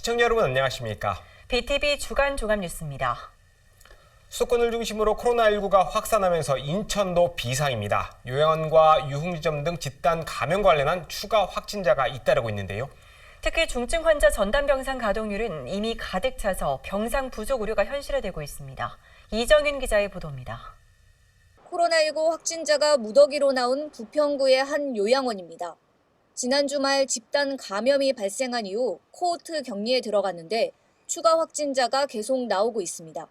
시청자 여러분 안녕하십니까? BTV 주간 종합 뉴스입니다. 수도권을 중심으로 코로나19가 확산하면서 인천도 비상입니다. 요양원과 유흥주점 등 집단 감염 관련한 추가 확진자가 잇따르고 있는데요. 특히 중증 환자 전담 병상 가동률은 이미 가득 차서 병상 부족 우려가 현실화되고 있습니다. 이정윤 기자의 보도입니다. 코로나19 확진자가 무더기로 나온 부평구의 한 요양원입니다. 지난 주말 집단 감염이 발생한 이후 코호트 격리에 들어갔는데 추가 확진자가 계속 나오고 있습니다.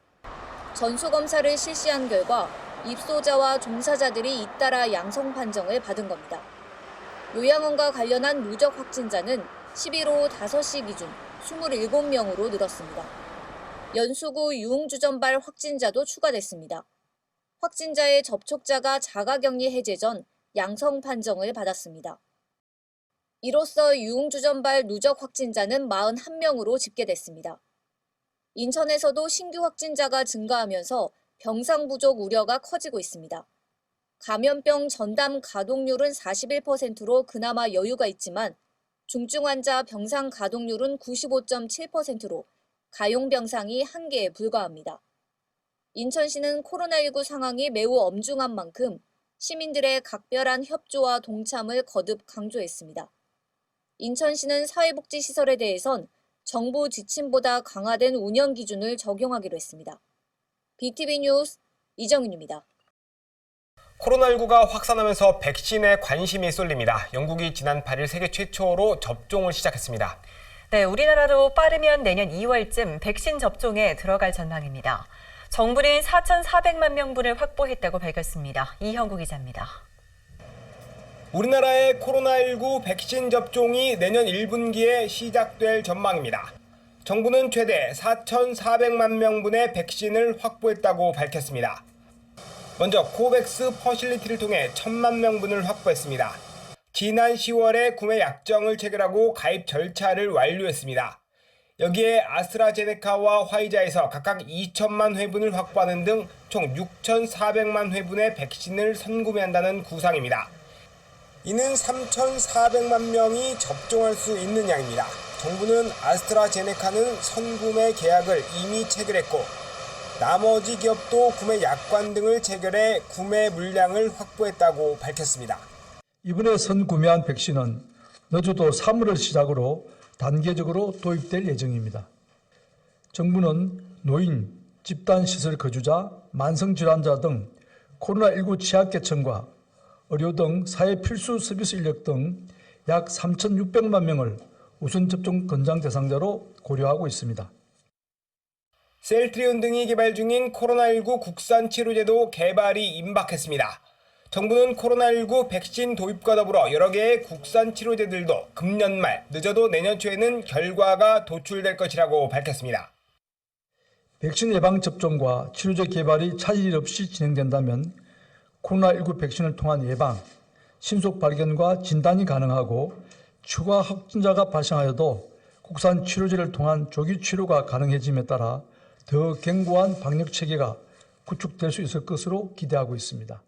전수검사를 실시한 결과 입소자와 종사자들이 잇따라 양성 판정을 받은 겁니다. 요양원과 관련한 누적 확진자는 11일 오후 5시 기준 27명으로 늘었습니다. 연수구 유흥주점발 확진자도 추가됐습니다. 확진자의 접촉자가 자가격리 해제 전 양성 판정을 받았습니다. 이로써 유흥주점발 누적 확진자는 41명으로 집계됐습니다. 인천에서도 신규 확진자가 증가하면서 병상 부족 우려가 커지고 있습니다. 감염병 전담 가동률은 41%로 그나마 여유가 있지만 중증 환자 병상 가동률은 95.7%로 가용 병상이 1개에 불과합니다. 인천시는 코로나19 상황이 매우 엄중한 만큼 시민들의 각별한 협조와 동참을 거듭 강조했습니다. 인천시는 사회복지시설에 대해선 정부 지침보다 강화된 운영 기준을 적용하기로 했습니다. BTV 뉴스 이정윤입니다. 코로나19가 확산하면서 백신에 관심이 쏠립니다. 영국이 지난 8일 세계 최초로 접종을 시작했습니다. 네, 우리나라도 빠르면 내년 2월쯤 백신 접종에 들어갈 전망입니다. 정부는 4,400만 명분을 확보했다고 밝혔습니다. 이형구 기자입니다. 우리나라의 코로나19 백신 접종이 내년 1분기에 시작될 전망입니다. 정부는 최대 4,400만 명분의 백신을 확보했다고 밝혔습니다. 먼저 코백스 퍼실리티를 통해 1,000만 명분을 확보했습니다. 지난 10월에 구매 약정을 체결하고 가입 절차를 완료했습니다. 여기에 아스트라제네카와 화이자에서 각각 2천만 회분을 확보하는 등 총 6,400만 회분의 백신을 선구매한다는 구상입니다. 이는 3,400만 명이 접종할 수 있는 양입니다. 정부는 아스트라제네카는 선구매 계약을 이미 체결했고 나머지 기업도 구매 약관 등을 체결해 구매 물량을 확보했다고 밝혔습니다. 이번에 선구매한 백신은 늦어도 3월을 시작으로 단계적으로 도입될 예정입니다. 정부는 노인, 집단시설 거주자, 만성질환자 등 코로나19 취약계층과 의료 등 사회 필수 서비스 인력 등 약 3,600만 명을 우선 접종 권장 대상자로 고려하고 있습니다. 셀트리온 등이 개발 중인 코로나19 국산 치료제도 개발이 임박했습니다. 정부는 코로나19 백신 도입과 더불어 여러 개의 국산 치료제들도 금년 말, 늦어도 내년 초에는 결과가 도출될 것이라고 밝혔습니다. 백신 예방 접종과 치료제 개발이 차질 없이 진행된다면 코로나19 백신을 통한 예방, 신속 발견과 진단이 가능하고 추가 확진자가 발생하여도 국산 치료제를 통한 조기 치료가 가능해짐에 따라 더 견고한 방역 체계가 구축될 수 있을 것으로 기대하고 있습니다.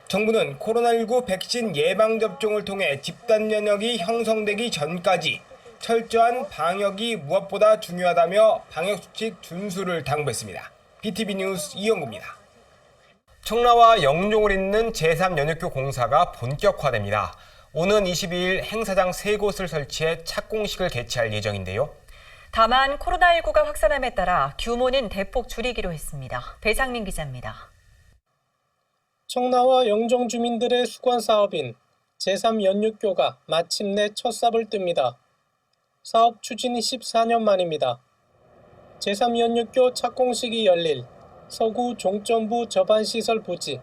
정부는 코로나19 백신 예방접종을 통해 집단 면역이 형성되기 전까지 철저한 방역이 무엇보다 중요하다며 방역수칙 준수를 당부했습니다. BTV 뉴스 이영구입니다. 청라와 영종을 잇는 제3연육교 공사가 본격화됩니다. 오는 22일 행사장 3곳을 설치해 착공식을 개최할 예정인데요. 다만 코로나19가 확산함에 따라 규모는 대폭 줄이기로 했습니다. 배상민 기자입니다. 청라와 영종 주민들의 수건 사업인 제3연육교가 마침내 첫 삽을 뜹니다. 사업 추진이 14년 만입니다. 제3연육교 착공식이 열릴 서구 종점부 접안시설 부지.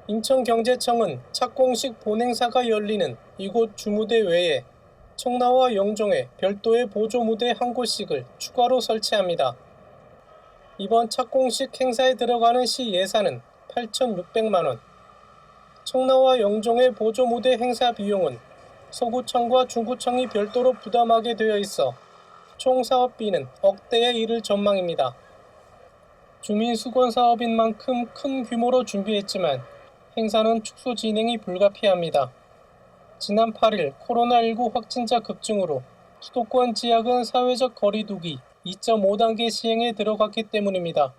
인천경제청은 착공식 본행사가 열리는 이곳 주무대 외에 청라와 영종에 별도의 보조무대 한 곳씩을 추가로 설치합니다. 이번 착공식 행사에 들어가는 시 예산은 8,600만 원. 청라와 영종의 보조무대 행사 비용은 서구청과 중구청이 별도로 부담하게 되어 있어 총 사업비는 억대에 이를 전망입니다. 주민수건 사업인 만큼 큰 규모로 준비했지만 행사는 축소 진행이 불가피합니다. 지난 8일 코로나19 확진자 급증으로 수도권 지역은 사회적 거리두기 2.5단계 시행에 들어갔기 때문입니다.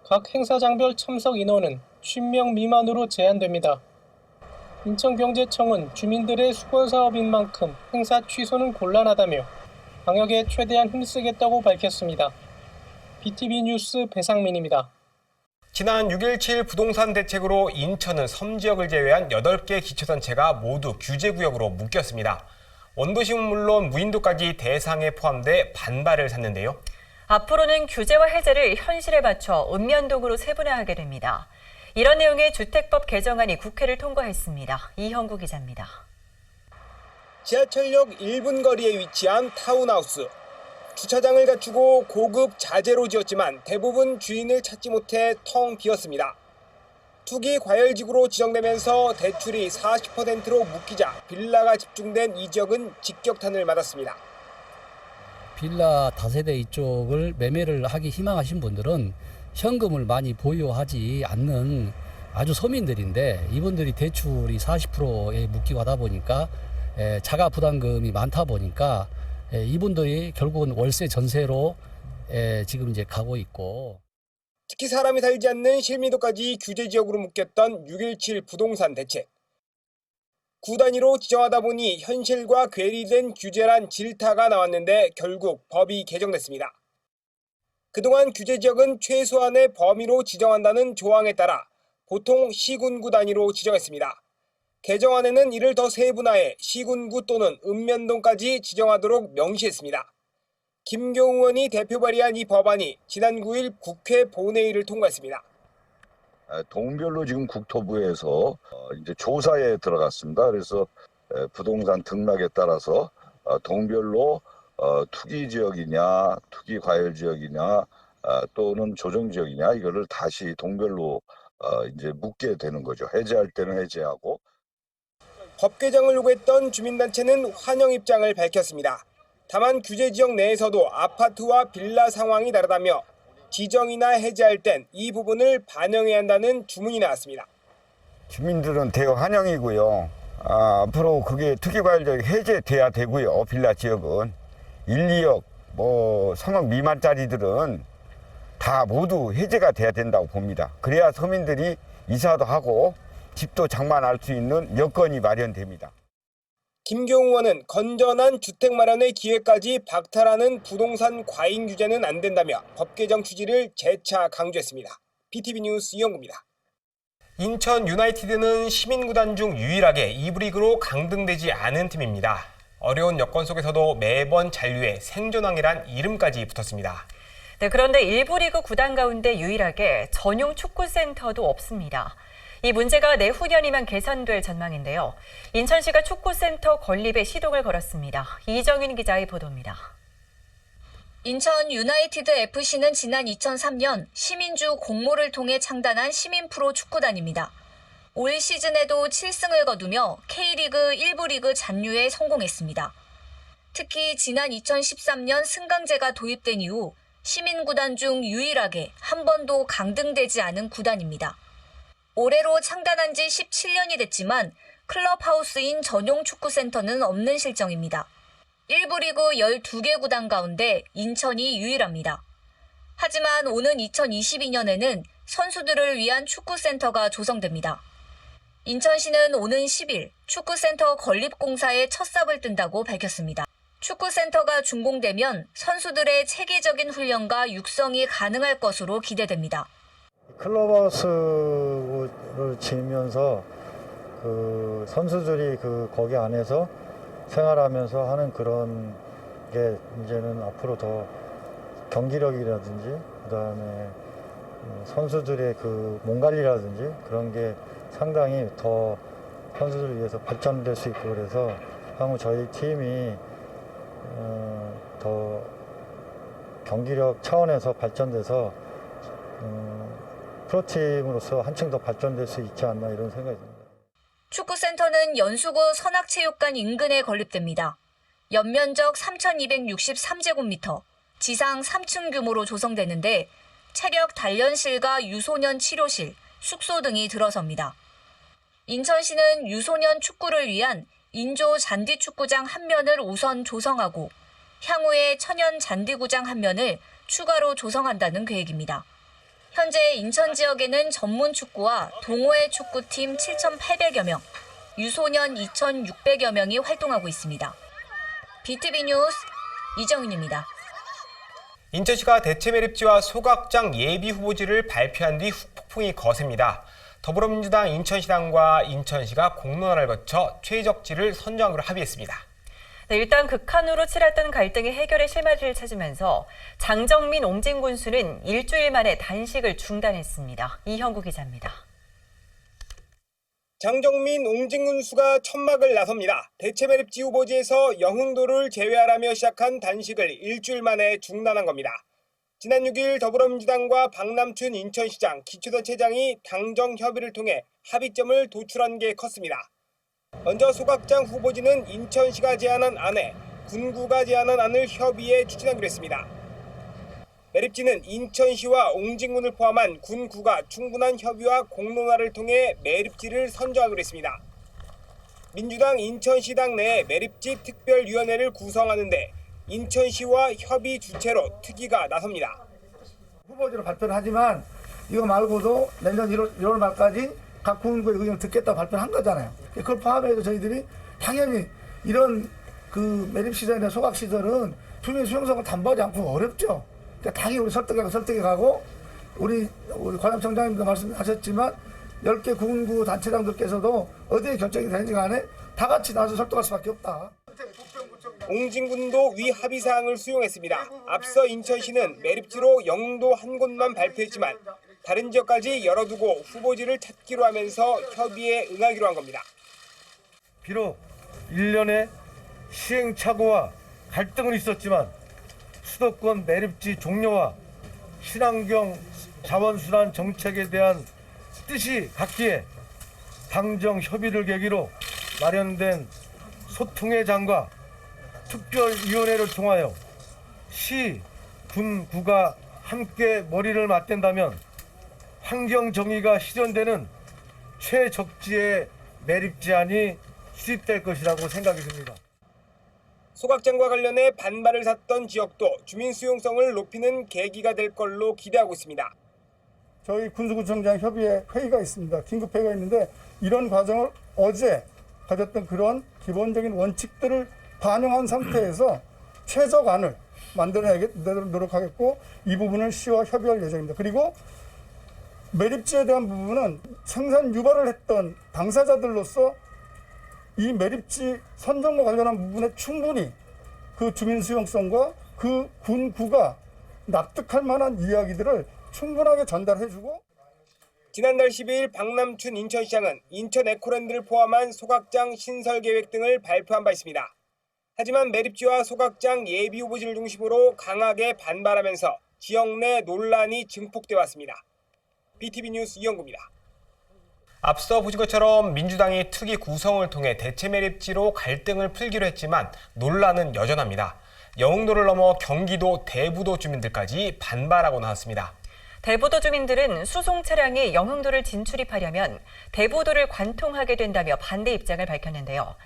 각 행사장별 참석 인원은 50명 미만으로 제한됩니다. 인천경제청은 주민들의 수건사업인 만큼 행사 취소는 곤란하다며 방역에 최대한 힘쓰겠다고 밝혔습니다. BTV 뉴스 배상민입니다. 지난 6.17 부동산 대책으로 인천은 섬 지역을 제외한 8개 기초단체가 모두 규제구역으로 묶였습니다. 원도심은 물론 무인도까지 대상에 포함돼 반발을 샀는데요. 앞으로는 규제와 해제를 현실에 맞춰 읍면동으로 세분화하게 됩니다. 이런 내용의 주택법 개정안이 국회를 통과했습니다. 이형구 기자입니다. 지하철역 1분 거리에 위치한 타운하우스. 주차장을 갖추고 고급 자재로 지었지만 대부분 주인을 찾지 못해 텅 비었습니다. 투기 과열지구로 지정되면서 대출이 40%로 묶이자 빌라가 집중된 이 지역은 직격탄을 맞았습니다. 빌라 다세대 이쪽을 매매를 하기 희망하신 분들은 현금을 많이 보유하지 않는 아주 서민들인데 이분들이 대출이 40%에 묶이고 하다 보니까 자가 부담금이 많다 보니까 이분들이 결국은 월세 전세로 지금 이제 가고 있고. 특히 사람이 살지 않는 실미도까지 규제 지역으로 묶였던 6.17 부동산 대책. 구 단위로 지정하다 보니 현실과 괴리된 규제란 질타가 나왔는데 결국 법이 개정됐습니다. 그동안 규제 지역은 최소한의 범위로 지정한다는 조항에 따라 보통 시군구 단위로 지정했습니다. 개정안에는 이를 더 세분화해 시군구 또는 읍면동까지 지정하도록 명시했습니다. 김경우 의원이 대표 발의한 이 법안이 지난 9일 국회 본회의를 통과했습니다. 동별로 지금 국토부에서 이제 조사에 들어갔습니다. 그래서 부동산 등락에 따라서 동별로 투기 지역이냐, 투기 과열 지역이냐, 또는 조정 지역이냐 이거를 다시 동별로 이제 묻게 되는 거죠. 해제할 때는 해제하고. 법 개정을 요구했던 주민단체는 환영 입장을 밝혔습니다. 다만 규제 지역 내에서도 아파트와 빌라 상황이 다르다며 지정이나 해제할 땐 이 부분을 반영해야 한다는 주문이 나왔습니다. 주민들은 대환영이고요. 앞으로 그게 투기과열지역이 해제돼야 되고요. 빌라 지역은 1, 2억 3억 미만짜리들은 다 모두 해제가 돼야 된다고 봅니다. 그래야 서민들이 이사도 하고 집도 장만할 수 있는 여건이 마련됩니다. 김경우 의원은 건전한 주택 마련의 기회까지 박탈하는 부동산 과잉 규제는 안 된다며 법 개정 취지를 재차 강조했습니다. BTV 뉴스 이영구입니다. 인천 유나이티드는 시민구단 중 유일하게 2부 리그로 강등되지 않은 팀입니다. 어려운 여건 속에서도 매번 잔류해 생존왕이란 이름까지 붙었습니다. 네, 그런데 1부 리그 구단 가운데 유일하게 전용 축구센터도 없습니다. 이 문제가 내후년이면 개선될 전망인데요. 인천시가 축구센터 건립에 시동을 걸었습니다. 이정윤 기자의 보도입니다. 인천 유나이티드 FC는 지난 2003년 시민주 공모를 통해 창단한 시민프로 축구단입니다. 올 시즌에도 7승을 거두며 K리그 1부 리그 잔류에 성공했습니다. 특히 지난 2013년 승강제가 도입된 이후 시민구단 중 유일하게 한 번도 강등되지 않은 구단입니다. 올해로 창단한 지 17년이 됐지만 클럽하우스인 전용 축구센터는 없는 실정입니다. 1부 리그 12개 구단 가운데 인천이 유일합니다. 하지만 오는 2022년에는 선수들을 위한 축구센터가 조성됩니다. 인천시는 오는 10일 축구센터 건립공사에 첫 삽을 뜬다고 밝혔습니다. 축구센터가 준공되면 선수들의 체계적인 훈련과 육성이 가능할 것으로 기대됩니다. 클럽하우스를 지으면서 그 선수들이 거기 안에서 생활하면서 하는 그런 게 이제는 앞으로 더 경기력이라든지 그다음에 선수들의 그 몸 관리라든지 그런 게 상당히 더 선수들을 위해서 발전될 수 있고 그래서 향후 저희 팀이 더 경기력 차원에서 발전돼서 프로팀으로서 한층 더 발전될 수 있지 않나 이런 생각이 듭니다. 축구센터는 연수구 선악체육관 인근에 건립됩니다. 연면적 3,263제곱미터, 지상 3층 규모로 조성되는데 체력 단련실과 유소년 치료실, 숙소 등이 들어섭니다. 인천시는 유소년 축구를 위한 인조 잔디축구장 한 면을 우선 조성하고 향후에 천연 잔디구장 한 면을 추가로 조성한다는 계획입니다. 현재 인천 지역에는 전문 축구와 동호회 축구팀 7,800여 명, 유소년 2,600여 명이 활동하고 있습니다. BTV 뉴스 이정윤입니다. 인천시가 대체매립지와 소각장 예비 후보지를 발표한 뒤 폭풍이 거셉니다. 더불어민주당 인천시당과 인천시가 공론화를 거쳐 최적지를 선정하기로 합의했습니다. 네, 일단 극한으로 치닫던 갈등이 해결의 실마리를 찾으면서 장정민, 옹진 군수는 일주일 만에 단식을 중단했습니다. 이형구 기자입니다. 장정민, 옹진 군수가 천막을 나섭니다. 대체매립지 후보지에서 영흥도를 제외하라며 시작한 단식을 일주일 만에 중단한 겁니다. 지난 6일 더불어민주당과 박남춘 인천시장, 기초단체장이 당정 협의를 통해 합의점을 도출한 게 컸습니다. 먼저 소각장 후보지는 인천시가 제안한 안에 군구가 제안한 안을 협의해 추진하기로 했습니다. 매립지는 인천시와 옹진군을 포함한 군구가 충분한 협의와 공론화를 통해 매립지를 선정하기로 했습니다. 민주당 인천시당 내 매립지 특별위원회를 구성하는데 인천시와 협의 주체로 특위가 나섭니다. 후보지로 발표를 하지만 이거 말고도 내년 1월 말까지 각 군구의 의견을 듣겠다고 발표를 한 거잖아요. 그걸 포함해서 저희들이 당연히 이런 그 매립시설이나 소각시설은 주민 수용성을 담보하지 않고 어렵죠. 그러니까 당연히 우리 설득해 가고 우리 관함청장님도 말씀하셨지만 10개 군구 단체장들께서도 어디에 결정이 되는지 간에 다 같이 나와서 설득할 수밖에 없다. 옹진군도 위 합의사항을 수용했습니다. 앞서 인천시는 매립지로 영흥도 한 곳만 발표했지만 다른 지역까지 열어두고 후보지를 찾기로 하면서 협의에 응하기로 한 겁니다. 비록 일련의 시행착오와 갈등은 있었지만 수도권 매립지 종료와 친환경 자원순환 정책에 대한 뜻이 같기에 당정 협의를 계기로 마련된 소통의 장과 특별위원회를 통하여 시, 군, 구가 함께 머리를 맞댄다면 환경 정의가 실현되는 최적지의 매립제안이 수립될 것이라고 생각이 듭니다. 소각장과 관련해 반발을 샀던 지역도 주민 수용성을 높이는 계기가 될 걸로 기대하고 있습니다. 저희 군수구청장 협의회 회의가 있습니다. 긴급 회의가 있는데 이런 과정을 어제 가졌던 그런 기본적인 원칙들을 반영한 상태에서 최저안을 만들어내도록 노력하겠고 이 부분을 시와 협의할 예정입니다. 그리고 매립지에 대한 부분은 생산 유발을 했던 당사자들로서 이 매립지 선정과 관련한 부분에 충분히 그 주민 수용성과 그 군구가 납득할 만한 이야기들을 충분하게 전달해주고 지난달 12일 박남춘 인천시장은 인천 에코랜드를 포함한 소각장 신설 계획 등을 발표한 바 있습니다. 하지만 매립지와 소각장 예비 후보지를 중심으로 강하게 반발하면서 지역 내 논란이 증폭돼 왔습니다. BTV 뉴스 이영구입니다. 앞서 보신 것처럼 민주당이 특위 구성을 통해 대체 매립지로 갈등을 풀기로 했지만 논란은 여전합니다. 영흥도를 넘어 경기도 대부도 주민들까지 반발하고 나왔습니다. 대부도 주민들은 수송 차량이 영흥도를 진출입하려면 대부도를 관통하게 된다며 반대 입장을 밝혔는데요.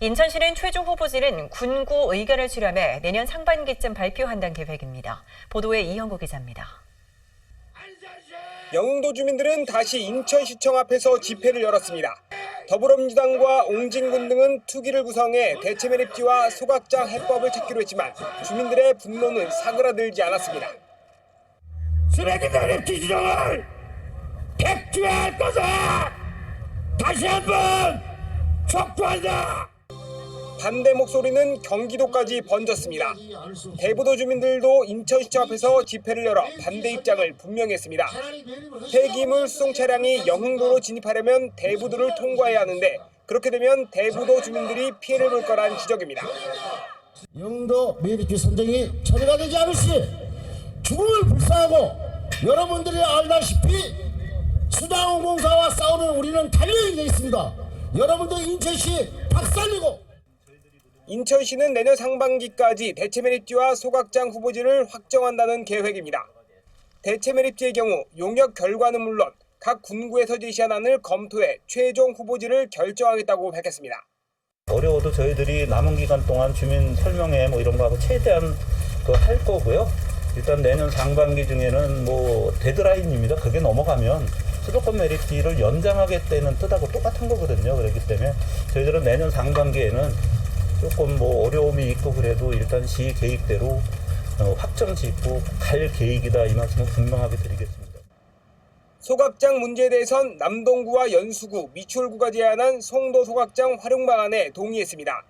인천시는 최종 후보지는 군구 의견을 수렴해 내년 상반기쯤 발표한다는 계획입니다. 보도에 이형구 기자입니다. 영흥도 주민들은 다시 인천시청 앞에서 집회를 열었습니다. 더불어민주당과 옹진군 등은 투기를 구성해 대체 매립지와 소각장 해법을 찾기로 했지만 주민들의 분노는 사그라들지 않았습니다. 쓰레기 매립지 지정을 백지화할 거다! 다시 한번 촉구한다! 반대 목소리는 경기도까지 번졌습니다. 대부도 주민들도 인천시청 앞에서 집회를 열어 반대 입장을 분명히 했습니다. 폐기물 수송 차량이 영흥도로 진입하려면 대부도를 통과해야 하는데 그렇게 되면 대부도 주민들이 피해를 볼 거란 지적입니다. 영흥도 매립지 선정이 처리가 되지 않을 시 죽음을 불사하고 여러분들이 알다시피 수자원공사와 싸우는 우리는 달려있는 데 있습니다. 여러분도 인천시 박살내고 인천시는 내년 상반기까지 대체 매립지와 소각장 후보지를 확정한다는 계획입니다. 대체 매립지의 경우 용역 결과는 물론 각 군구에서 제시한 안을 검토해 최종 후보지를 결정하겠다고 밝혔습니다. 어려워도 저희들이 남은 기간 동안 주민 설명회 뭐 이런 거 하고 최대한 할 거고요. 일단 내년 상반기 중에는 뭐 데드라인입니다. 그게 넘어가면 수도권 매립지를 연장하겠다는 뜻하고 똑같은 거거든요. 그렇기 때문에 저희들은 내년 상반기에는 조금 뭐 어려움이 있고 그래도 일단 시 계획대로 확정 짓고 갈 계획이다, 이 말씀을 분명하게 드리겠습니다. 소각장 문제에 대해선 남동구와 연수구, 미추홀구가 제안한 송도 소각장 활용 방안에 동의했습니다.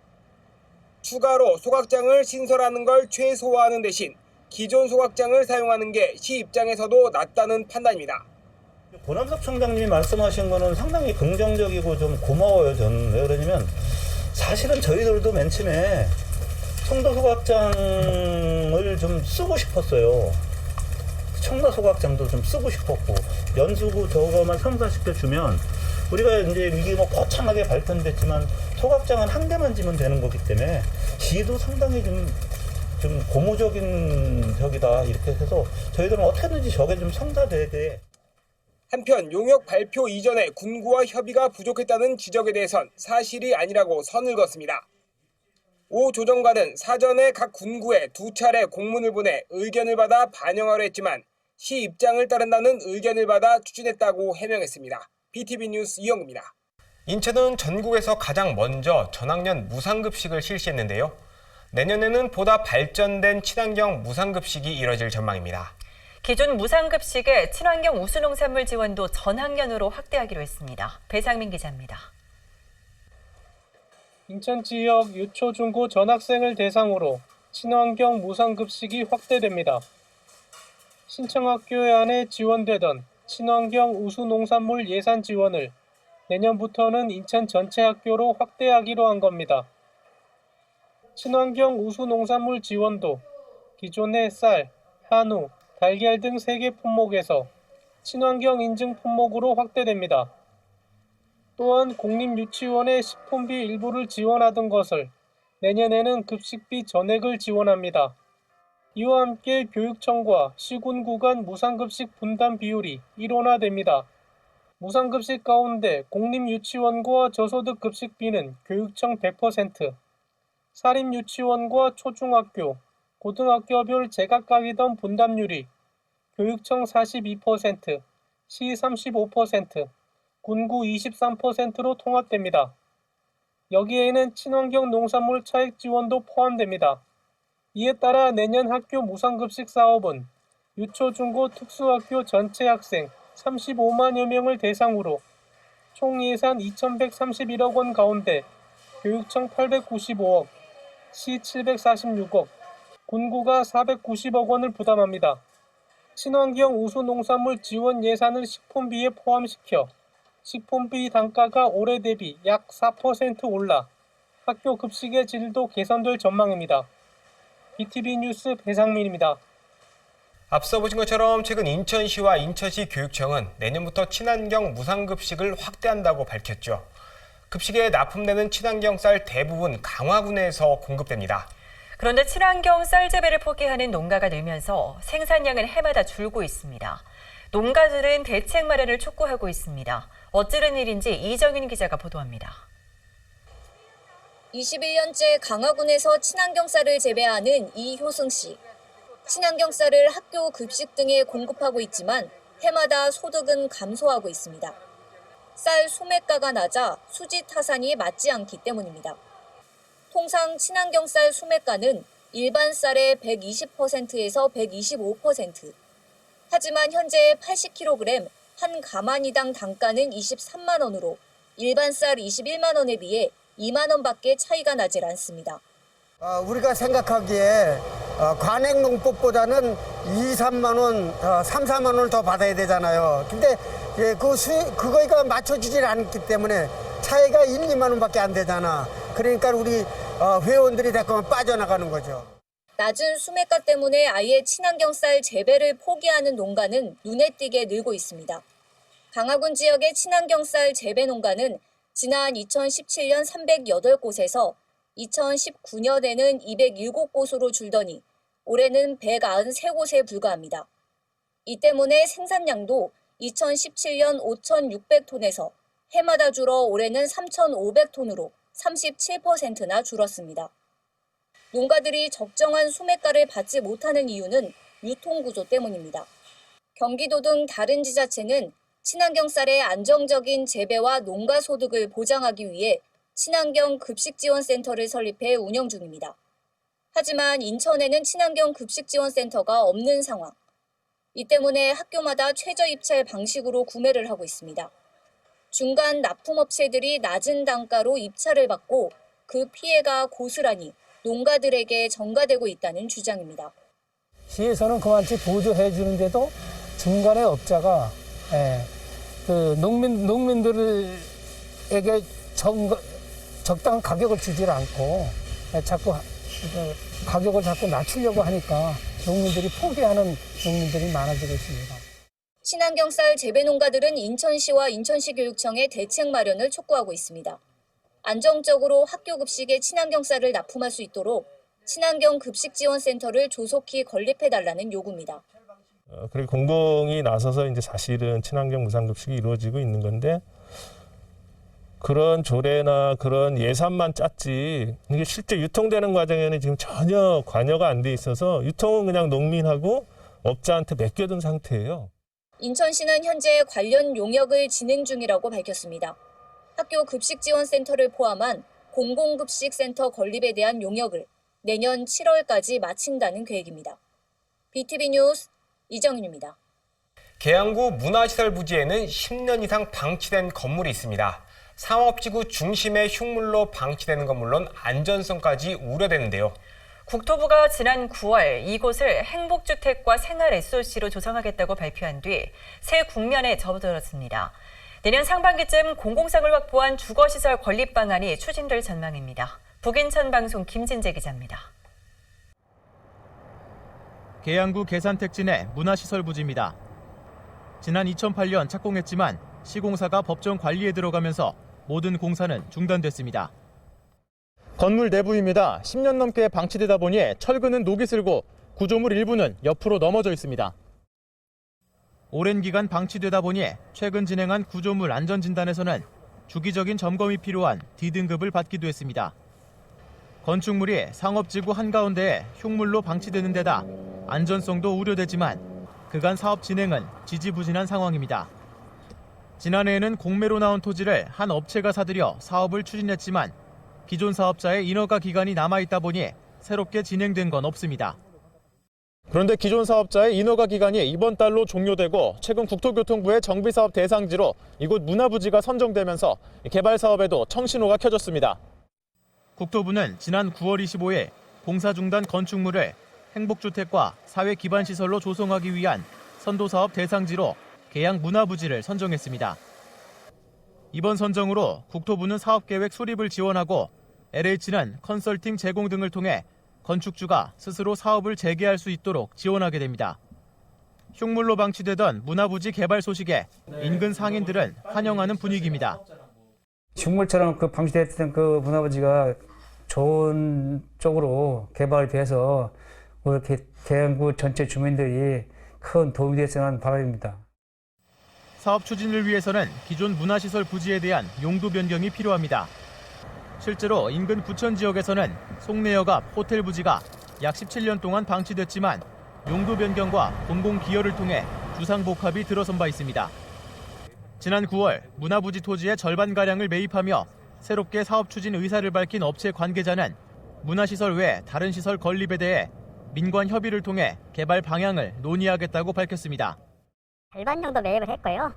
추가로 소각장을 신설하는 걸 최소화하는 대신 기존 소각장을 사용하는 게 시 입장에서도 낫다는 판단입니다. 고남석 총장님이 말씀하신 거는 상당히 긍정적이고 좀 고마워요, 저는. 왜 그러냐면 사실은 저희들도 맨 처음에 송도 소각장을 좀 쓰고 싶었어요. 청라 소각장도 좀 쓰고 싶었고, 연수구 저거만 성사시켜주면 우리가 이제 이게 뭐 거창하게 발전됐지만 소각장은 한 개만 지면 되는 거기 때문에 시도 상당히 좀 고무적인 벽이다, 이렇게 해서 저희들은 어떻게든지 저게 좀 성사되게. 한편 용역 발표 이전에 군구와 협의가 부족했다는 지적에 대해선 사실이 아니라고 선을 그었습니다. 오 조정관은 사전에 각 군구에 2차례 공문을 보내 의견을 받아 반영하려 했지만 시 입장을 따른다는 의견을 받아 추진했다고 해명했습니다. BTV 뉴스 이영구입니다. 인천은 전국에서 가장 먼저 전학년 무상급식을 실시했는데요. 내년에는 보다 발전된 친환경 무상급식이 이뤄질 전망입니다. 기존 무상급식의 친환경 우수농산물 지원도 전학년으로 확대하기로 했습니다. 배상민 기자입니다. 인천 지역 유초, 중고 전학생을 대상으로 친환경 무상급식이 확대됩니다. 신청학교에 한해 지원되던 친환경 우수농산물 예산 지원을 내년부터는 인천 전체 학교로 확대하기로 한 겁니다. 친환경 우수농산물 지원도 기존의 쌀, 한우, 달걀 등 3개 품목에서 친환경 인증 품목으로 확대됩니다. 또한 공립유치원의 식품비 일부를 지원하던 것을 내년에는 급식비 전액을 지원합니다. 이와 함께 교육청과 시군구 간 무상급식 분담 비율이 일원화됩니다. 무상급식 가운데 공립유치원과 저소득 급식비는 교육청 100%, 사립유치원과 초중학교, 고등학교별 제각각이던 분담률이 교육청 42%, 시 35%, 군구 23%로 통합됩니다. 여기에는 친환경 농산물 차익 지원도 포함됩니다. 이에 따라 내년 학교 무상급식 사업은 유초, 중고, 특수학교 전체 학생 35만여 명을 대상으로 총 예산 2,131억 원 가운데 교육청 895억, 시 746억, 군구가 490억 원을 부담합니다. 친환경 우수농산물 지원 예산을 식품비에 포함시켜 식품비 단가가 올해 대비 약 4% 올라 학교 급식의 질도 개선될 전망입니다. BTV 뉴스 배상민입니다. 앞서 보신 것처럼 최근 인천시와 인천시 교육청은 내년부터 친환경 무상급식을 확대한다고 밝혔죠. 급식에 납품되는 친환경 쌀 대부분 강화군에서 공급됩니다. 그런데 친환경 쌀 재배를 포기하는 농가가 늘면서 생산량은 해마다 줄고 있습니다. 농가들은 대책 마련을 촉구하고 있습니다. 어찌된 일인지 이정인 기자가 보도합니다. 21년째 강화군에서 친환경 쌀을 재배하는 이효승 씨. 친환경 쌀을 학교 급식 등에 공급하고 있지만 해마다 소득은 감소하고 있습니다. 쌀 소매가가 낮아 수지 타산이 맞지 않기 때문입니다. 통상 친환경 쌀 소매가는 일반 쌀의 120%에서 125%. 하지만 현재 80kg 한 가마니당 단가는 23만 원으로 일반 쌀 21만 원에 비해 2만 원밖에 차이가 나질 않습니다. 우리가 생각하기에 관행농법보다는 2, 3만 원, 3, 4만 원을 더 받아야 되잖아요. 근데 그거가 맞춰주질 않기 때문에 차이가 1, 2만 원밖에 안 되잖아. 그러니까 우리 회원들이 자꾸만 빠져나가는 거죠. 낮은 수매가 때문에 아예 친환경 쌀 재배를 포기하는 농가는 눈에 띄게 늘고 있습니다. 강화군 지역의 친환경 쌀 재배 농가는 지난 2017년 308곳에서 2019년에는 207곳으로 줄더니 올해는 193곳에 불과합니다. 이 때문에 생산량도 2017년 5,600톤에서 해마다 줄어 올해는 3,500톤으로 37%나 줄었습니다. 농가들이 적정한 소매가를 받지 못하는 이유는 유통구조 때문입니다. 경기도 등 다른 지자체는 친환경 쌀의 안정적인 재배와 농가 소득을 보장하기 위해 친환경 급식지원센터를 설립해 운영 중입니다. 하지만 인천에는 친환경 급식지원센터가 없는 상황. 이 때문에 학교마다 최저 입찰 방식으로 구매를 하고 있습니다. 중간 납품업체들이 낮은 단가로 입찰을 받고 그 피해가 고스란히 농가들에게 전가되고 있다는 주장입니다. 시에서는 그만치 보조해 주는데도 중간에 업자가 그 농민들에게 적당한 가격을 주질 않고 자꾸 가격을 자꾸 낮추려고 하니까 농민들이 포기하는 농민들이 많아지고 있습니다. 친환경 쌀 재배 농가들은 인천시와 인천시 교육청에 대책 마련을 촉구하고 있습니다. 안정적으로 학교 급식에 친환경 쌀을 납품할 수 있도록 친환경 급식지원센터를 조속히 건립해달라는 요구입니다. 그리고 공공이 나서서 이제 사실은 친환경 무상급식이 이루어지고 있는 건데 그런 조례나 그런 예산만 짰지 이게 실제 유통되는 과정에는 지금 전혀 관여가 안 돼 있어서 유통은 그냥 농민하고 업자한테 맡겨둔 상태예요. 인천시는 현재 관련 용역을 진행 중이라고 밝혔습니다. 학교 급식지원센터를 포함한 공공급식센터 건립에 대한 용역을 내년 7월까지 마친다는 계획입니다. BTV 뉴스 이정윤입니다. 계양구 문화시설 부지에는 10년 이상 방치된 건물이 있습니다. 상업지구 중심의 흉물로 방치되는 건 물론 안전성까지 우려되는데요. 국토부가 지난 9월 이곳을 행복주택과 생활 SOC로 조성하겠다고 발표한 뒤 새 국면에 접어들었습니다. 내년 상반기쯤 공공성을 확보한 주거시설 건립 방안이 추진될 전망입니다. 북인천 방송 김진재 기자입니다. 계양구 계산택지 내 문화시설 부지입니다. 지난 2008년 착공했지만 시공사가 법정 관리에 들어가면서 모든 공사는 중단됐습니다. 건물 내부입니다. 10년 넘게 방치되다 보니 철근은 녹이 슬고 구조물 일부는 옆으로 넘어져 있습니다. 오랜 기간 방치되다 보니 최근 진행한 구조물 안전진단에서는 주기적인 점검이 필요한 D등급을 받기도 했습니다. 건축물이 상업지구 한가운데에 흉물로 방치되는 데다 안전성도 우려되지만 그간 사업 진행은 지지부진한 상황입니다. 지난해에는 공매로 나온 토지를 한 업체가 사들여 사업을 추진했지만 기존 사업자의 인허가 기간이 남아있다 보니 새롭게 진행된 건 없습니다. 그런데 기존 사업자의 인허가 기간이 이번 달로 종료되고 최근 국토교통부의 정비사업 대상지로 이곳 문화부지가 선정되면서 개발 사업에도 청신호가 켜졌습니다. 국토부는 지난 9월 25일 공사 중단 건축물을 행복주택과 사회기반시설로 조성하기 위한 선도사업 대상지로 계양 문화부지를 선정했습니다. 이번 선정으로 국토부는 사업계획 수립을 지원하고 LH는 컨설팅 제공 등을 통해 건축주가 스스로 사업을 재개할 수 있도록 지원하게 됩니다. 흉물로 방치되던 문화부지 개발 소식에 인근 상인들은 환영하는 분위기입니다. 흉물처럼 그 방치됐던 그 문화부지가 좋은 쪽으로 개발이 돼서 이렇게 계양구 전체 주민들이 큰 도움이 됐으면 바람입니다. 사업 추진을 위해서는 기존 문화시설 부지에 대한 용도 변경이 필요합니다. 실제로 인근 부천 지역에서는 송내역 앞 호텔 부지가 약 17년 동안 방치됐지만 용도 변경과 공공 기여를 통해 주상복합이 들어선 바 있습니다. 지난 9월 문화부지 토지의 절반가량을 매입하며 새롭게 사업 추진 의사를 밝힌 업체 관계자는 문화시설 외 다른 시설 건립에 대해 민관 협의를 통해 개발 방향을 논의하겠다고 밝혔습니다. 절반 정도 매입을 했고요.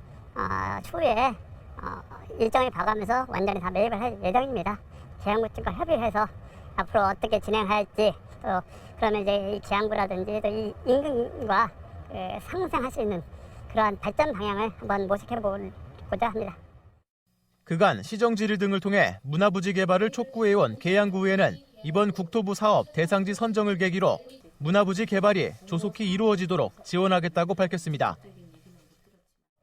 추후에 일정을 봐가면서 완전히 다 매입을 할 예정입니다. 계양구 측과 협의해서 앞으로 어떻게 진행할지 또 그러면 이제 이 계양구라든지 또 이 인근과 상생할 수 있는 그러한 발전 방향을 한번 모색해보고자 합니다. 그간 시정 질의 등을 통해 문화부지 개발을 촉구해온 계양구에는 이번 국토부 사업 대상지 선정을 계기로 문화부지 개발이 조속히 이루어지도록 지원하겠다고 밝혔습니다.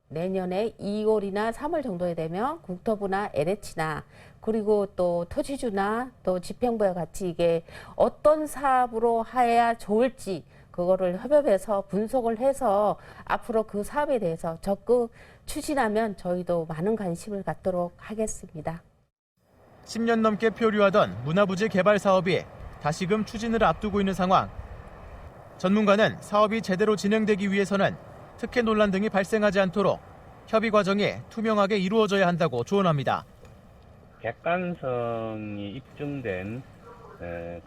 내년에 2월이나 3월 정도에 되면 국토부나 LH나 그리고 또 토지주나 또 집행부와 같이 이게 어떤 사업으로 해야 좋을지 그거를 협업해서 분석을 해서 앞으로 그 사업에 대해서 적극 추진하면 저희도 많은 관심을 갖도록 하겠습니다. 10년 넘게 표류하던 문화부지 개발 사업이 다시금 추진을 앞두고 있는 상황. 전문가는 사업이 제대로 진행되기 위해서는 특혜 논란 등이 발생하지 않도록 협의 과정이 투명하게 이루어져야 한다고 조언합니다. 객관성이 입증된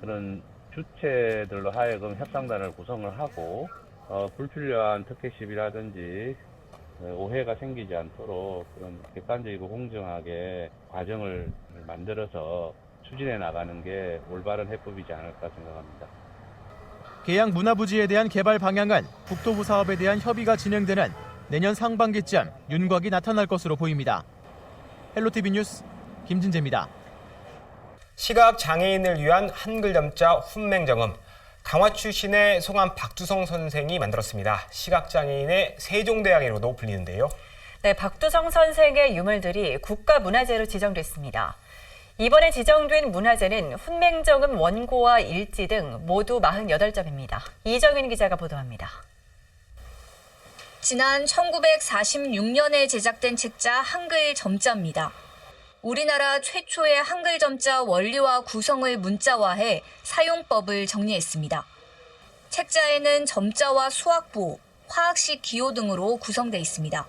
그런 주체들로 하여금 협상단을 구성을 하고 불필요한 특혜 시비라든지 오해가 생기지 않도록 그런 객관적이고 공정하게 과정을 만들어서 추진해 나가는 게 올바른 해법이지 않을까 생각합니다. 계양 문화부지에 대한 개발 방향은 국토부 사업에 대한 협의가 진행되는 내년 상반기쯤 윤곽이 나타날 것으로 보입니다. 헬로티비 뉴스 김진재입니다. 시각 장애인을 위한 한글 점자 훈맹정음. 강화 출신의 송암 박두성 선생이 만들었습니다. 시각 장애인의 세종대왕이로도 불리는데요. 네, 박두성 선생의 유물들이 국가문화재로 지정됐습니다. 이번에 지정된 문화재는 훈맹정음 원고와 일지 등 모두 48점입니다. 이정인 기자가 보도합니다. 지난 1946년에 제작된 책자 한글 점자입니다. 우리나라 최초의 한글 점자 원리와 구성을 문자화해 사용법을 정리했습니다. 책자에는 점자와 수학보, 화학식 기호 등으로 구성돼 있습니다.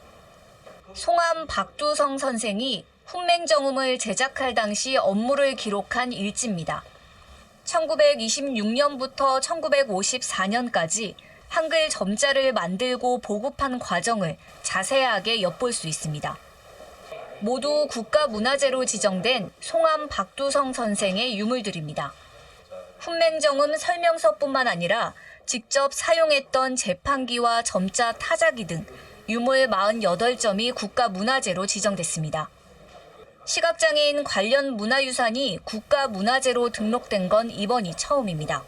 송암 박두성 선생이 훈맹정음을 제작할 당시 업무를 기록한 일지입니다. 1926년부터 1954년까지 한글 점자를 만들고 보급한 과정을 자세하게 엿볼 수 있습니다. 모두 국가문화재로 지정된 송암 박두성 선생의 유물들입니다. 훈맹정음 설명서뿐만 아니라 직접 사용했던 제판기와 점자 타자기 등 유물 48점이 국가문화재로 지정됐습니다. 시각장애인 관련 문화유산이 국가문화재로 등록된 건 이번이 처음입니다.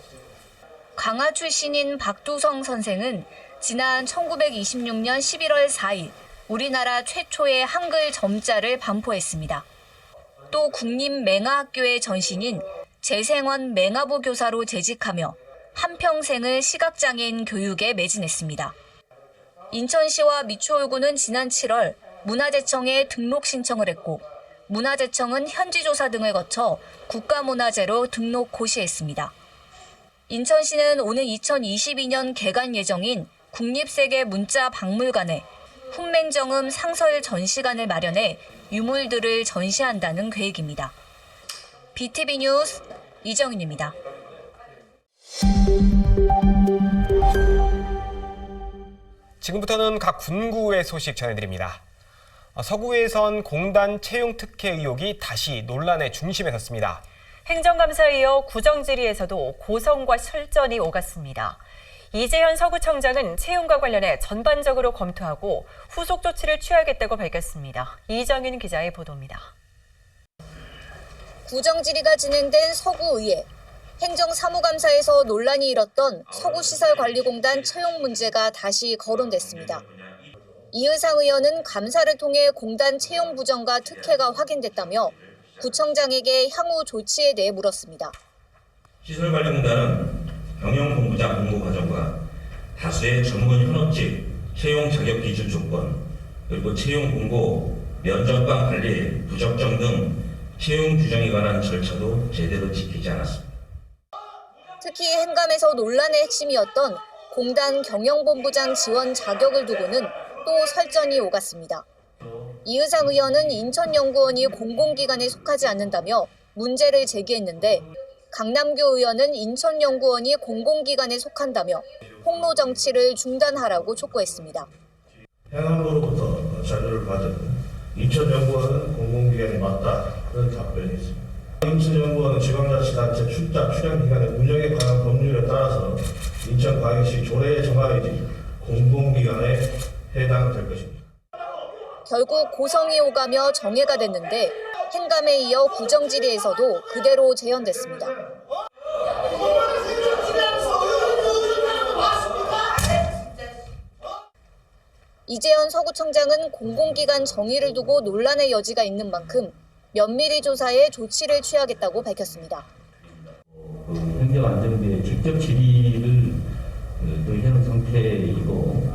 강화 출신인 박두성 선생은 지난 1926년 11월 4일 우리나라 최초의 한글 점자를 반포했습니다. 또 국립맹아학교의 전신인 재생원 맹아부 교사로 재직하며 한평생을 시각장애인 교육에 매진했습니다. 인천시와 미추홀구는 지난 7월 문화재청에 등록 신청을 했고 문화재청은 현지조사 등을 거쳐 국가문화재로 등록 고시했습니다. 인천시는 오는 2022년 개관 예정인 국립세계문자박물관에 훈맹정음 상설 전시관을 마련해 유물들을 전시한다는 계획입니다. BTV 뉴스 이정윤입니다. 지금부터는 각 군구의 소식 전해드립니다. 서구에선 공단 채용 특혜 의혹이 다시 논란의 중심에 섰습니다. 행정감사에 이어 구정지리에서도 고성과 설전이 오갔습니다. 이재현 서구청장은 채용과 관련해 전반적으로 검토하고 후속 조치를 취하겠다고 밝혔습니다. 이정윤 기자의 보도입니다. 구정지리가 진행된 서구의회. 행정사무감사에서 논란이 일었던 서구시설관리공단 채용 문제가 다시 거론됐습니다. 이의상 의원은 감사를 통해 공단 채용 부정과 특혜가 확인됐다며 구청장에게 향후 조치에 대해 물었습니다. 시설관리공단은 경영본부장 공고 과정과 다수의 전문 현업직 채용 자격 기준 조건, 그리고 채용 공고, 면접관 관리, 부적정 등 채용 규정에 관한 절차도 제대로 지키지 않았습니다. 특히 행감에서 논란의 핵심이었던 공단 경영본부장 지원 자격을 두고는 또 설전이 오갔습니다. 이의상 의원은 인천연구원이 공공기관에 속하지 않는다며 문제를 제기했는데 강남교 의원은 인천연구원이 공공기관에 속한다며 홍로 정치를 중단하라고 촉구했습니다. 행안부로부터 자료를 받은 인천연구원은 공공기관이 맞다는 답변이 있습니다. 인천연구원은 지방자치단체 출자 출연기관의 운영에 관한 법률에 따라서 인천광역시 조례에 정하여진 공공기관에 해당될 것입니다. 결국 고성이 오가며 정해가 됐는데 행감에 이어 구정지리에서도 그대로 재현됐습니다. 이재현 서구청장은 공공기관 정의를 두고 논란의 여지가 있는 만큼 면밀히 조사해 조치를 취하겠다고 밝혔습니다. 행정안전부의 직접 질의를 또 해놓은 상태이고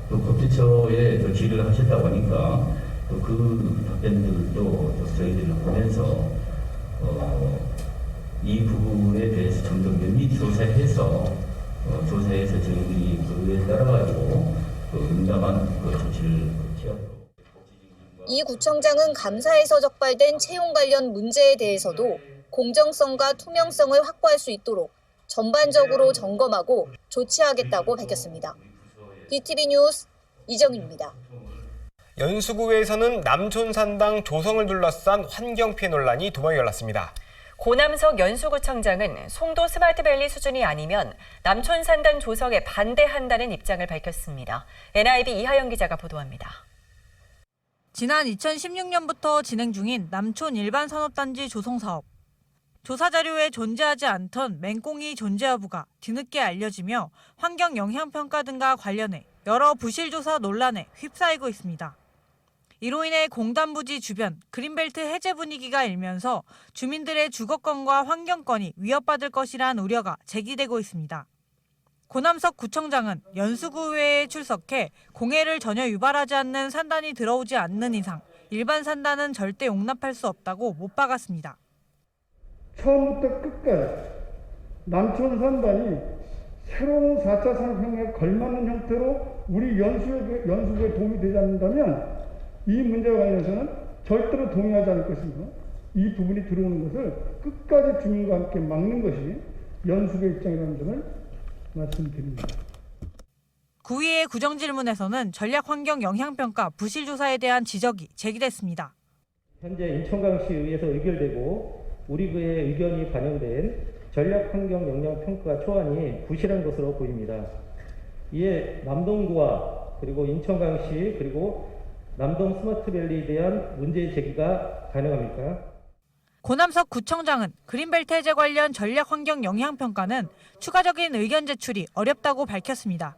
또 법제처에 질의를 하셨다고 하니까 또 그 답변들도 저희들이 보면서 이 부분에 대해서 좀 더 면밀히 조사해서 저희들이 그에 따라가지고 응답한 조치를 취하도록. 이 구청장은 감사에서 적발된 채용 관련 문제에 대해서도 공정성과 투명성을 확보할 수 있도록 전반적으로 점검하고 조치하겠다고 밝혔습니다. BTV 뉴스 이정윤입니다. 연수구에서는 남촌산당 조성을 둘러싼 환경피해 논란이 도마에 열렸습니다. 고남석 연수구청장은 송도 스마트밸리 수준이 아니면 남촌산단 조성에 반대한다는 입장을 밝혔습니다. NIB 이하영 기자가 보도합니다. 지난 2016년부터 진행 중인 남촌 일반산업단지 조성 사업. 조사 자료에 존재하지 않던 맹꽁이 존재 여부가 뒤늦게 알려지며 환경영향평가 등과 관련해 여러 부실조사 논란에 휩싸이고 있습니다. 이로 인해 공단 부지 주변 그린벨트 해제 분위기가 일면서 주민들의 주거권과 환경권이 위협받을 것이란 우려가 제기되고 있습니다. 고남석 구청장은 연수구의회에 출석해 공해를 전혀 유발하지 않는 산단이 들어오지 않는 이상 일반 산단은 절대 용납할 수 없다고 못 박았습니다. 처음부터 끝까지 남촌산단이 새로운 4차 산업혁명에 걸맞는 형태로 우리 연수구에 도움이 되지 않는다면 이 문제와 관련해서는 절대로 동의하지 않을 것입니다. 이 부분이 들어오는 것을 끝까지 주민과 함께 막는 것이 연수구의 입장이라는 점을 말씀드립니다. 구의회 구정질문에서는 전략환경영향평가 부실조사에 대한 지적이 제기됐습니다. 현재 인천광시의회에서 의결되고 우리 구의 의견이 반영된 전략환경영향평가 초안이 부실한 것으로 보입니다. 이에 남동구와 그리고 인천광시 그리고 남동 스마트밸리에 대한 문제 제기가 가능합니까? 고남석 구청장은 그린벨트 해제 관련 전략환경영향평가는 추가적인 의견 제출이 어렵다고 밝혔습니다.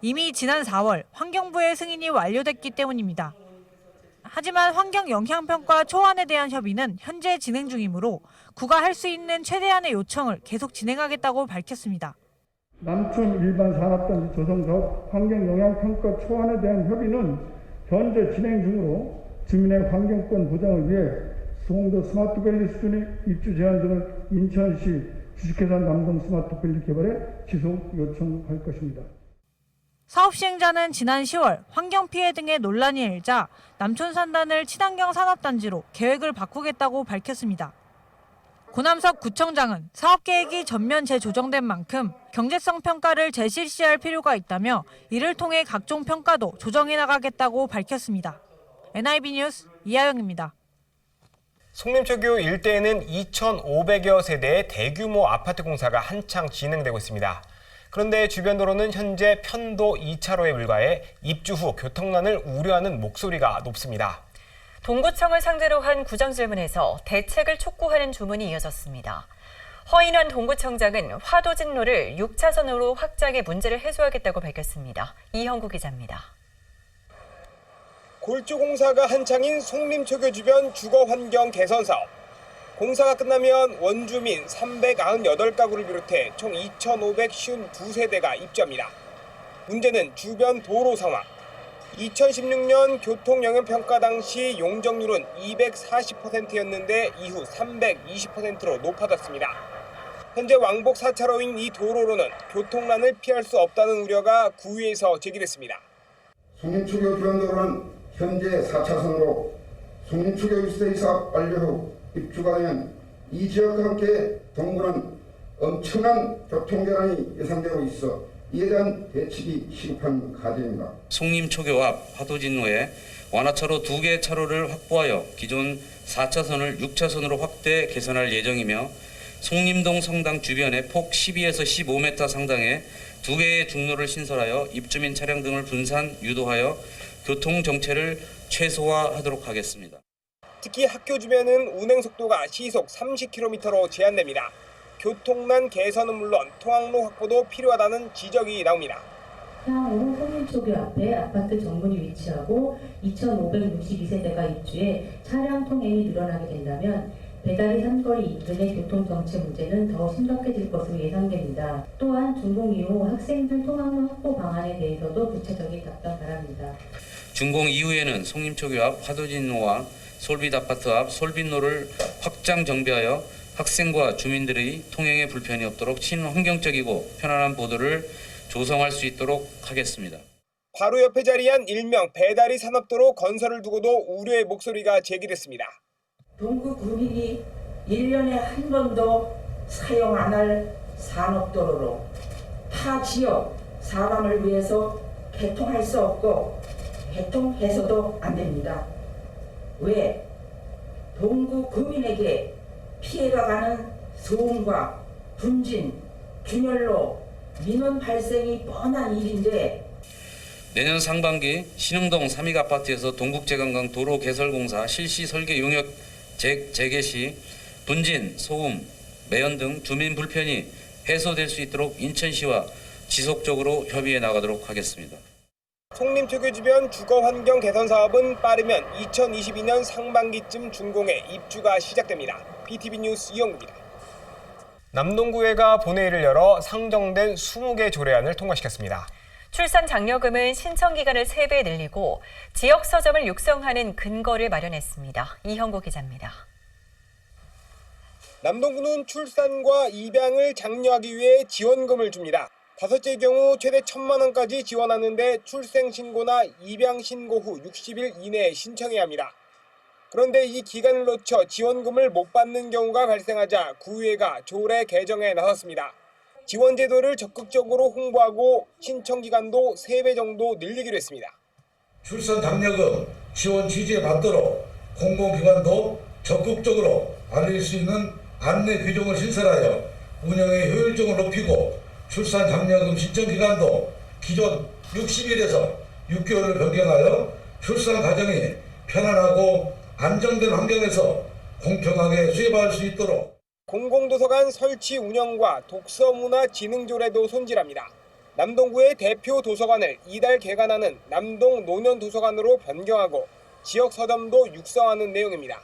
이미 지난 4월 환경부의 승인이 완료됐기 때문입니다. 하지만 환경영향평가 초안에 대한 협의는 현재 진행 중이므로 구가 할 수 있는 최대한의 요청을 계속 진행하겠다고 밝혔습니다. 남촌 일반 산업단지 조성 사업 환경영향평가 초안에 대한 협의는 현재 진행 중으로 주민의 환경권 보장을 위해 송도 스마트밸리 수준의 입주 제한 등을 인천시 주식회사 남동 스마트밸리 개발에 지속 요청할 것입니다. 사업 시행자는 지난 10월 환경피해 등의 논란이 일자 남촌산단을 친환경 산업단지로 계획을 바꾸겠다고 밝혔습니다. 고남석 구청장은 사업 계획이 전면 재조정된 만큼 경제성 평가를 재실시할 필요가 있다며 이를 통해 각종 평가도 조정해 나가겠다고 밝혔습니다. NIB 뉴스 이하영입니다. 송림초교 일대에는 2,500여 세대의 대규모 아파트 공사가 한창 진행되고 있습니다. 그런데 주변 도로는 현재 편도 2차로에 불과해 입주 후 교통난을 우려하는 목소리가 높습니다. 동구청을 상대로 한 구정질문에서 대책을 촉구하는 주문이 이어졌습니다. 허인환 동구청장은 화도진로를 6차선으로 확장해 문제를 해소하겠다고 밝혔습니다. 이형구 기자입니다. 골조 공사가 한창인 송림초교 주변 주거환경 개선 사업. 공사가 끝나면 원주민 398가구를 비롯해 총 2,552세대가 입주합니다. 문제는 주변 도로 상황. 2016년 교통영향평가 당시 용적률은 240%였는데 이후 320%로 높아졌습니다. 현재 왕복 4차로인 이 도로로는 교통난을 피할 수 없다는 우려가 구의에서 제기됐습니다. 송림초교 주변도로는 현재 4차선으로 송림초교 1세 사업 완료 후 입주가 되면 이 지역과 함께 동구는 엄청난 교통결함이 예상되고 있어 이에 대한 대책이 시급한 과제입니다. 송림초교 앞 화도진로에 완화차로 2개 차로를 확보하여 기존 4차선을 6차선으로 확대 개선할 예정이며 송림동 성당 주변에 폭 12에서 15m 상당의 2개의 중로를 신설하여 입주민 차량 등을 분산 유도하여 교통 정체를 최소화하도록 하겠습니다. 특히 학교 주변은 운행 속도가 시속 30km로 제한됩니다. 교통난 개선은 물론 통학로 확보도 필요하다는 지적이 나옵니다. 향후 송림초교 앞에 아파트 정문이 위치하고 2,562세대가 입주해 차량 통행이 늘어나게 된다면 배달이 산거리 인근의 교통정체 문제는 더 심각해질 것으로 예상됩니다. 또한 준공 이후 학생들 통학로 확보 방안에 대해서도 구체적인 답변 바랍니다. 준공 이후에는 송림초교 앞 화도진로와 솔빛 아파트 앞 솔빛로를 확장 정비하여 학생과 주민들의 통행에 불편이 없도록 친환경적이고 편안한 보도를 조성할 수 있도록 하겠습니다. 바로 옆에 자리한 일명 배달이 산업도로 건설을 두고도 우려의 목소리가 제기됐습니다. 동구 구민이 1년에 한 번도 사용 안 할 산업도로로 타 지역 사람을 위해서 개통할 수 없고 개통해서도 안 됩니다. 왜? 동구 구민에게 피해가 가는 소음과 분진, 균열로 민원 발생이 뻔한 일인데 내년 상반기 신흥동 삼익아파트에서 동국제관광 도로 개설공사 실시 설계 용역 재개 시 분진, 소음, 매연 등 주민 불편이 해소될 수 있도록 인천시와 지속적으로 협의해 나가도록 하겠습니다. 송림초교 주변 주거 환경 개선 사업은 빠르면 2022년 상반기쯤 준공해 입주가 시작됩니다. BTV 뉴스 이영우입니다. 남동구회가 본회의를 열어 상정된 20개 조례안을 통과시켰습니다. 출산 장려금은 신청 기간을 3배 늘리고 지역 서점을 육성하는 근거를 마련했습니다. 이형구 기자입니다. 남동구는 출산과 입양을 장려하기 위해 지원금을 줍니다. 5째의 경우 최대 1,000만 원까지 지원하는데 출생 신고나 입양 신고 후 60일 이내에 신청해야 합니다. 그런데 이 기간을 놓쳐 지원금을 못 받는 경우가 발생하자 구의회가 조례 개정에 나섰습니다. 지원 제도를 적극적으로 홍보하고 신청 기간도 3배 정도 늘리기로 했습니다. 출산 장려금 지원 취지에 맞도록 공공기관도 적극적으로 알릴 수 있는 안내 규정을 신설하여 운영의 효율성을 높이고 출산 장려금 신청 기간도 기존 60일에서 6개월을 변경하여 출산 과정이 편안하고 안정된 환경에서 공평하게 수혜받을 수 있도록 공공도서관 설치 운영과 독서문화진흥조례도 손질합니다. 남동구의 대표 도서관을 이달 개관하는 남동노년도서관으로 변경하고 지역 서점도 육성하는 내용입니다.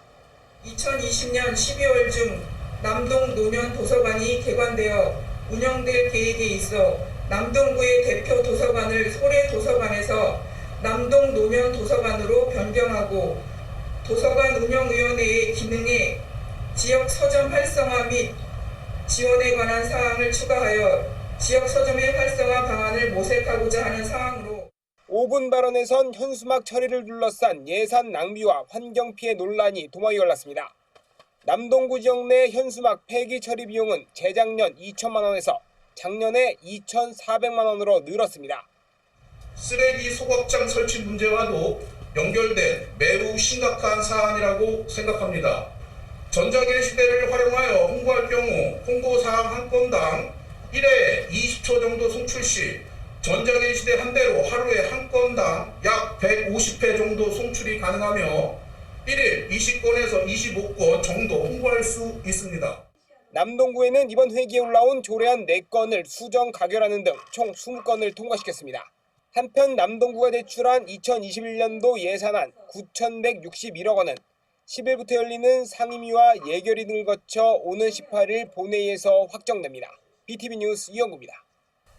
2020년 12월 중 남동노년도서관이 개관되어 운영될 계획에 있어 남동구의 대표 도서관을 소래도서관에서 남동노년도서관으로 변경하고 도서관 운영위원회의 기능에 지역 서점 활성화 및 지원에 관한 사항을 추가하여 지역 서점의 활성화 방안을 모색하고자 하는 사항으로 5분 발언에선 현수막 처리를 둘러싼 예산 낭비와 환경 피해 논란이 도막이 걸렸습니다. 남동구 지역 내 현수막 폐기 처리 비용은 재작년 2천만 원에서 작년에 2,400만 원으로 늘었습니다. 쓰레기 소각장 설치 문제와도 연결된 매우 심각한 사안이라고 생각합니다. 전자기기 시대를 활용하여 홍보할 경우 홍보사항 한 건당 1회 20초 정도 송출 시 전자기기 시대 한 대로 하루에 한 건당 약 150회 정도 송출이 가능하며 1일 20건에서 25건 정도 홍보할 수 있습니다. 남동구에는 이번 회기에 올라온 조례안 4건을 수정 가결하는 등 총 20건을 통과시켰습니다. 한편 남동구가 제출한 2021년도 예산안 9,161억 원은 10일부터 열리는 상임위와 예결위 등을 거쳐 오는 18일 본회의에서 확정됩니다. BTV 뉴스 이영구입니다.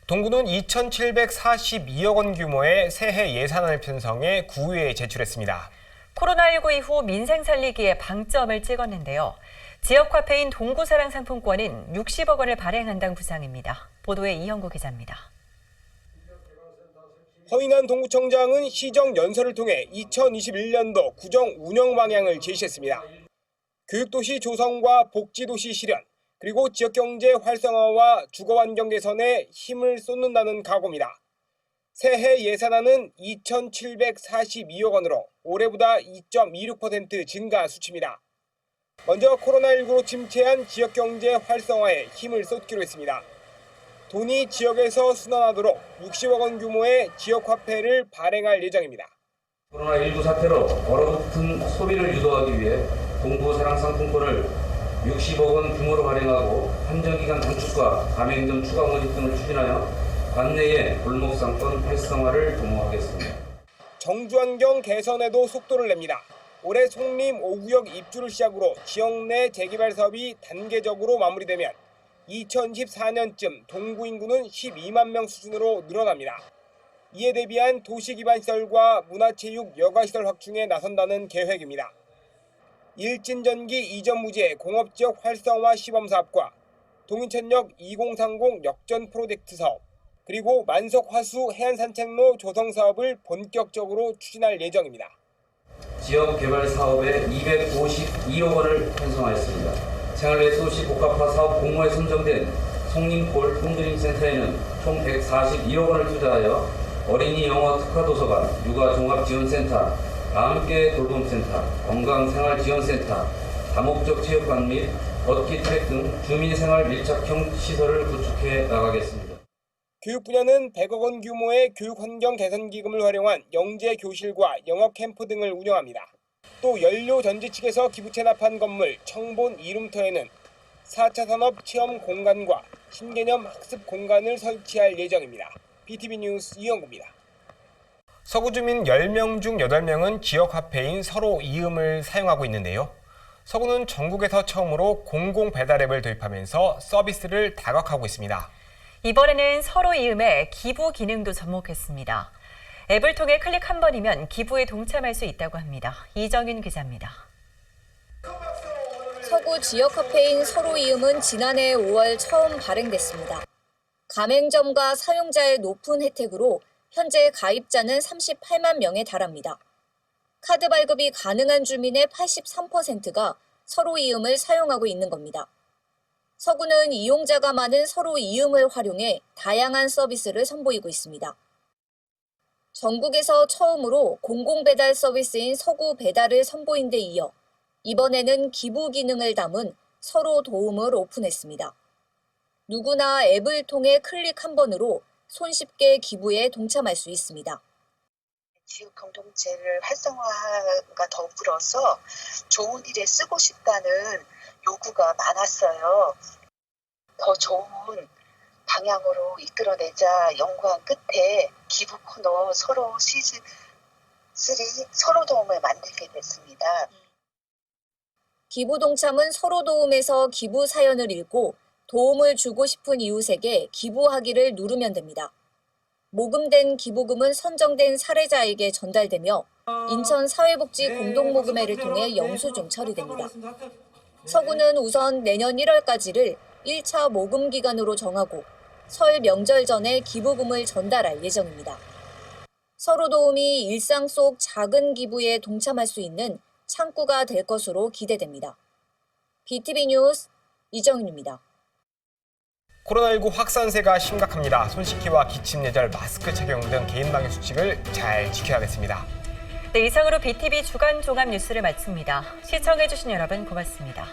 동구는 2,742억 원 규모의 새해 예산안을 편성해 구의회에 제출했습니다. 코로나19 이후 민생 살리기에 방점을 찍었는데요. 지역화폐인 동구사랑 상품권은 60억 원을 발행한다는 구상입니다. 보도에 이형구 기자입니다. 허인한 동구청장은 시정 연설을 통해 2021년도 구정 운영 방향을 제시했습니다. 교육도시 조성과 복지도시 실현, 그리고 지역경제 활성화와 주거환경 개선에 힘을 쏟는다는 각오입니다. 새해 예산안은 2,742억 원으로 올해보다 2.26% 증가한 수치입니다. 먼저 코로나19로 침체한 지역경제 활성화에 힘을 쏟기로 했습니다. 돈이 지역에서 순환하도록 60억 원 규모의 지역화폐를 발행할 예정입니다. 코로나19 사태로 얼어붙은 소비를 유도하기 위해 동구사랑 상품권을 60억 원 규모로 발행하고 한정기간 단축과 가맹점 추가 모집 등을 추진하여 관내의 골목상권 활성화를 도모하겠습니다. 정주환경 개선에도 속도를 냅니다. 올해 송림 5구역 입주를 시작으로 지역 내 재개발 사업이 단계적으로 마무리되면 2014년쯤 동구 인구는 12만 명 수준으로 늘어납니다. 이에 대비한 도시 기반 시설과 문화체육 여가시설 확충에 나선다는 계획입니다. 일진전기 이전 무제 공업지역 활성화 시범사업과 동인천역 2030 역전 프로젝트 사업, 그리고 만석화수 해안산책로 조성 사업을 본격적으로 추진할 예정입니다. 지역 개발 사업에 252억 원을 편성하였습니다. 생활레소시 복합화 사업 공모에 선정된 송림골 꿈드림센터에는 총 142억 원을 투자하여 어린이 영어 특화도서관, 육아종합지원센터, 다함께 돌봄센터, 건강생활지원센터, 다목적 체육관 및 걷기 트랙 등 주민생활 밀착형 시설을 구축해 나가겠습니다. 교육 분야는 100억 원 규모의 교육환경 개선 기금을 활용한 영재 교실과 영어 캠프 등을 운영합니다. 또 연료 전지 측에서 기부 체납한 건물 청본 이룸터에는 4차 산업 체험 공간과 신개념 학습 공간을 설치할 예정입니다. BTV 뉴스 이영구입니다. 서구 주민 10명 중 8명은 지역 화폐인 서로 이음을 사용하고 있는데요. 서구는 전국에서 처음으로 공공 배달 앱을 도입하면서 서비스를 다각화하고 있습니다. 이번에는 서로 이음에 기부 기능도 접목했습니다. 앱을 통해 클릭 한 번이면 기부에 동참할 수 있다고 합니다. 이정윤 기자입니다. 서구 지역 화폐인 서로 이음은 지난해 5월 처음 발행됐습니다. 가맹점과 사용자의 높은 혜택으로 현재 가입자는 38만 명에 달합니다. 카드 발급이 가능한 주민의 83%가 서로 이음을 사용하고 있는 겁니다. 서구는 이용자가 많은 서로 이음을 활용해 다양한 서비스를 선보이고 있습니다. 전국에서 처음으로 공공배달 서비스인 서구 배달을 선보인 데 이어 이번에는 기부 기능을 담은 서로 도움을 오픈했습니다. 누구나 앱을 통해 클릭 한 번으로 손쉽게 기부에 동참할 수 있습니다. 지역 공동체를 활성화가 더불어서 좋은 일에 쓰고 싶다는 요구가 많았어요. 더 좋은 방향으로 이끌어내자 연구한 끝에 기부 코너 서로 시즌 3 서로 도움을 만들게 됐습니다. 기부 동참은 서로 도움에서 기부 사연을 읽고 도움을 주고 싶은 이웃에게 기부하기를 누르면 됩니다. 모금된 기부금은 선정된 사례자에게 전달되며 인천사회복지 공동모금회를 통해 영수증 처리됩니다. 서구는 우선 내년 1월까지를 1차 모금 기간으로 정하고 설 명절 전에 기부금을 전달할 예정입니다. 서로 도움이 일상 속 작은 기부에 동참할 수 있는 창구가 될 것으로 기대됩니다. BTV 뉴스 이정윤입니다. 코로나19 확산세가 심각합니다. 손 씻기와 기침 예절, 마스크 착용 등 개인 방역 수칙을 잘 지켜야겠습니다. 네, 이상으로 BTV 주간 종합 뉴스를 마칩니다. 시청해주신 여러분 고맙습니다.